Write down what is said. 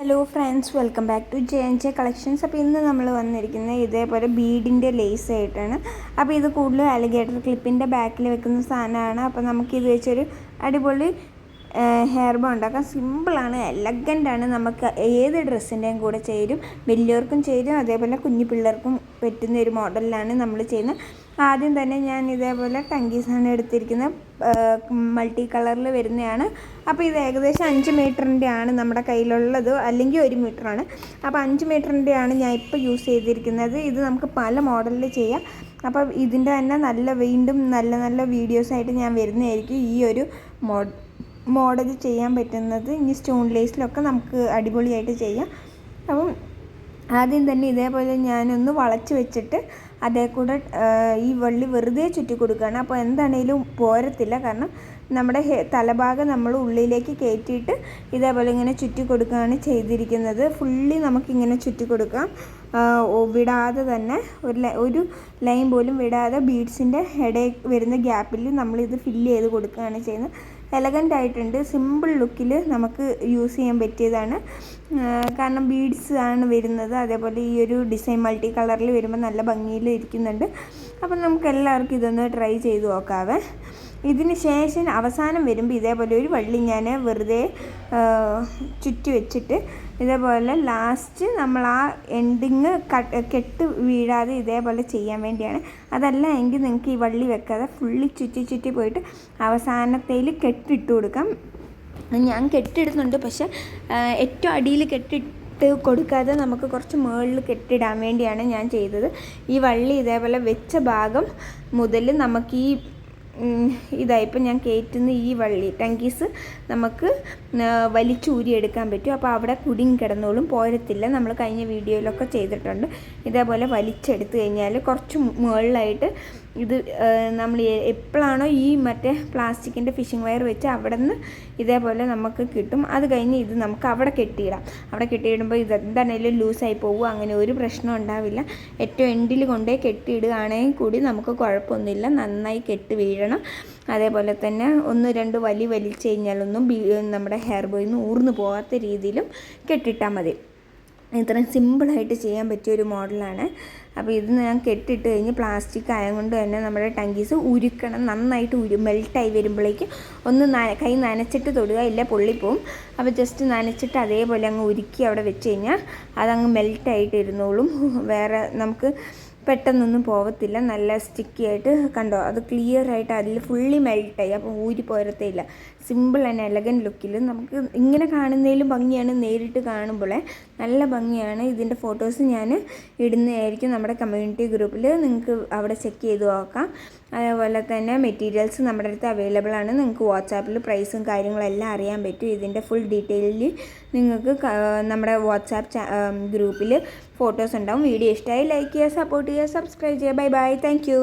Hello friends, welcome back to J collections. അപ്പോൾ ഇന്ന് നമ്മൾ വന്നിരിക്കുന്നത് ഇതേപോലെ ബീഡിൻ്റെ ലേസ് ആയിട്ടാണ്. അപ്പോൾ ഇത് കൂടുതലും അലിഗേറ്റർ ക്ലിപ്പിൻ്റെ ബാക്കിൽ വെക്കുന്ന സാധനമാണ്. അപ്പോൾ നമുക്കിത് വെച്ചൊരു അടിപൊളി ഹെയർ ബോ ഉണ്ടാക്കാം. സിമ്പിളാണ്, എലഗൻ്റാണ്. നമുക്ക് ഏത് ഡ്രസ്സിൻ്റെയും കൂടെ ചേരും, വലിയവർക്കും ചേരും, അതേപോലെ കുഞ്ഞു പിള്ളേർക്കും പറ്റുന്ന ഒരു മോഡലിലാണ് നമ്മൾ ചെയ്യുന്നത്. ആദ്യം തന്നെ ഞാൻ ഇതേപോലെ ടങ്കീസാണ് എടുത്തിരിക്കുന്നത്, മൾട്ടി കളറിൽ വരുന്നതാണ്. അപ്പോൾ ഇത് ഏകദേശം 5 മീറ്ററിൻ്റെ ആണ് നമ്മുടെ കയ്യിലുള്ളത്, അല്ലെങ്കിൽ 1 മീറ്ററാണ്. അപ്പോൾ 5 മീറ്ററിൻ്റെ ആണ് ഞാൻ ഇപ്പോൾ യൂസ് ചെയ്തിരിക്കുന്നത്. ഇത് നമുക്ക് പല മോഡലിൽ ചെയ്യാം. അപ്പോൾ ഇതിൻ്റെ തന്നെ വീണ്ടും നല്ല വീഡിയോസായിട്ട് ഞാൻ വരുന്നതായിരിക്കും. ഈ ഒരു മോഡൽ ചെയ്യാൻ പറ്റുന്നത് ഇനി സ്റ്റോൺ ലേസിലൊക്കെ നമുക്ക് അടിപൊളിയായിട്ട് ചെയ്യാം. അപ്പം ആദ്യം തന്നെ ഇതേപോലെ ഞാനൊന്ന് വളച്ച് വെച്ചിട്ട് അതേ കൂടെ ഈ വള്ളി വെറുതെ ചുറ്റി കൊടുക്കുകയാണ്. അപ്പോൾ എന്താണേലും പോരത്തില്ല, കാരണം നമ്മുടെ തലഭാഗം നമ്മൾ ഉള്ളിലേക്ക് കയറ്റിയിട്ട് ഇതേപോലെ ഇങ്ങനെ ചുറ്റി കൊടുക്കുകയാണ് ചെയ്തിരിക്കുന്നത്. ഫുള്ളി നമുക്കിങ്ങനെ ചുറ്റി കൊടുക്കാം, വിടാതെ തന്നെ ഒരു ലൈൻ പോലും വിടാതെ ബീഡ്സിൻ്റെ ഇടയിൽ വരുന്ന ഗ്യാപ്പിൽ നമ്മളിത് ഫില്ല് ചെയ്ത് കൊടുക്കുകയാണ് ചെയ്യുന്നത്. എലഗൻ്റ് ആയിട്ടുണ്ട്, സിമ്പിൾ ലുക്കിൽ നമുക്ക് യൂസ് ചെയ്യാൻ പറ്റിയതാണ്. കാരണം ബീഡ്സ് ആണ് വരുന്നത്, അതേപോലെ ഈ ഒരു ഡിസൈൻ മൾട്ടി കളറിൽ വരുമ്പോൾ നല്ല ഭംഗിയിൽ ഇരിക്കുന്നുണ്ട്. അപ്പം നമുക്ക് എല്ലാവർക്കും ഇതൊന്ന് ട്രൈ ചെയ്ത് നോക്കാവേ. ഇതിന് ശേഷം അവസാനം വരുമ്പോൾ ഇതേപോലെ ഒരു വള്ളി ഞാൻ വെറുതെ ചുറ്റി വെച്ചിട്ട് ഇതേപോലെ ലാസ്റ്റ് നമ്മൾ ആ എൻഡിങ് കെട്ട് വീഴാതെ ഇതേപോലെ ചെയ്യാൻ വേണ്ടിയാണ്. അതല്ല എങ്കിൽ നിങ്ങൾക്ക് ഈ വള്ളി വെക്കാതെ ഫുള്ളി ചുറ്റി പോയിട്ട് അവസാനത്തേൽ കെട്ടിട്ട് കൊടുക്കാം. ഞാൻ കെട്ടിടുന്നുണ്ട്, പക്ഷേ ഏറ്റവും അടിയിൽ കെട്ടിട്ട് കൊടുക്കാതെ നമുക്ക് കുറച്ച് മുകളിൽ കെട്ടിടാൻ വേണ്ടിയാണ് ഞാൻ ചെയ്തത്. ഈ വള്ളി ഇതേപോലെ വെച്ച ഭാഗം മുതൽ നമുക്ക് ഈ ഇപ്പം ഞാൻ കയറ്റുന്ന ഈ വള്ളി ടങ്കീസ് നമുക്ക് വലിച്ചൂരിയെടുക്കാൻ പറ്റും. അപ്പോൾ അവിടെ കുടുങ്ങി കിടന്നോളും, പോരത്തില്ല. നമ്മൾ കഴിഞ്ഞ വീഡിയോയിലൊക്കെ ചെയ്തിട്ടുണ്ട്. ഇതേപോലെ വലിച്ചെടുത്ത് കഴിഞ്ഞാൽ കുറച്ച് മുകളിലായിട്ട് ഇത് നമ്മൾ എപ്പോഴാണോ ഈ മറ്റേ പ്ലാസ്റ്റിക്കിൻ്റെ ഫിഷിംഗ് വയർ വെച്ച് അവിടെ നിന്ന് ഇതേപോലെ നമുക്ക് കിട്ടും. അത് കഴിഞ്ഞ് ഇത് നമുക്ക് അവിടെ കെട്ടിയിടാം. അവിടെ കെട്ടിയിടുമ്പോൾ ഇത് എന്താണേലും ലൂസായി പോകും, അങ്ങനെ ഒരു പ്രശ്നം ഉണ്ടാവില്ല. ഏറ്റവും എൻഡിൽ കൊണ്ടേ കെട്ടിയിടുകയാണെങ്കിൽ കൂടി നമുക്ക് കുഴപ്പമൊന്നുമില്ല, നന്നായി കെട്ടി വീഴണം. അതേപോലെ തന്നെ 1-2 വലിച്ചു കഴിഞ്ഞാലൊന്നും നമ്മുടെ ഹെയർ ബോയിൽ നിന്ന് ഊർന്നു പോകാത്ത രീതിയിലും കെട്ടിട്ടാൽ മതി. ഇത്രയും സിമ്പിളായിട്ട് ചെയ്യാൻ പറ്റിയൊരു മോഡലാണ്. അപ്പോൾ ഇത് ഞാൻ കെട്ടിട്ട് കഴിഞ്ഞ് പ്ലാസ്റ്റിക് ആയതുകൊണ്ട് തന്നെ നമ്മുടെ ടങ്കീസ് ഉരുക്കണം, നന്നായിട്ട് മെൽട്ടായി വരുമ്പോഴേക്കും ഒന്ന് കൈ നനച്ചിട്ട് തൊടുക, ഇല്ല പൊള്ളിപ്പോവും. അപ്പോൾ ജസ്റ്റ് നനച്ചിട്ട് അതേപോലെ അങ്ങ് ഉരുക്കി അവിടെ വെച്ച് കഴിഞ്ഞാൽ അതങ്ങ് മെൽട്ടായിട്ട് ഇരുന്നോളും. വേറെ നമുക്ക് പെട്ടെന്നൊന്നും പോകത്തില്ല, നല്ല സ്റ്റിക്കി ആയിട്ട്. കണ്ടോ, അത് ക്ലിയർ ആയിട്ട് അതിൽ ഫുള്ളി മെൽട്ടായി, അപ്പോൾ ഊരി പോരത്തേയില്ല. സിമ്പിൾ ആൻഡ് എലഗൻറ്റ് ലുക്കിൽ നമുക്ക് ഇങ്ങനെ കാണുന്നതിലും ഭംഗിയാണ്, നേരിട്ട് കാണുമ്പോഴേ നല്ല ഭംഗിയാണ്. ഇതിൻ്റെ ഫോട്ടോസ് ഞാൻ ഇടുന്നതായിരിക്കും നമ്മുടെ കമ്മ്യൂണിറ്റി ഗ്രൂപ്പിൽ, നിങ്ങൾക്ക് അവിടെ ചെക്ക് ചെയ്ത് നോക്കാം. അതേപോലെ തന്നെ മെറ്റീരിയൽസ് നമ്മുടെ അടുത്ത് അവൈലബിൾ ആണ്. നിങ്ങൾക്ക് വാട്സാപ്പിൽ പ്രൈസും കാര്യങ്ങളെല്ലാം അറിയാൻ പറ്റും. ഇതിൻ്റെ ഫുൾ ഡീറ്റെയിലിൽ നിങ്ങൾക്ക് നമ്മുടെ വാട്സാപ്പ് ഗ്രൂപ്പിൽ ഫോട്ടോസ് ഉണ്ടാവും. വീഡിയോ ഇഷ്ടമായി ലൈക്ക് ചെയ്യുക, സപ്പോർട്ട് ചെയ്യുക, സബ്സ്ക്രൈബ് ചെയ്യുക. Bye, thank U.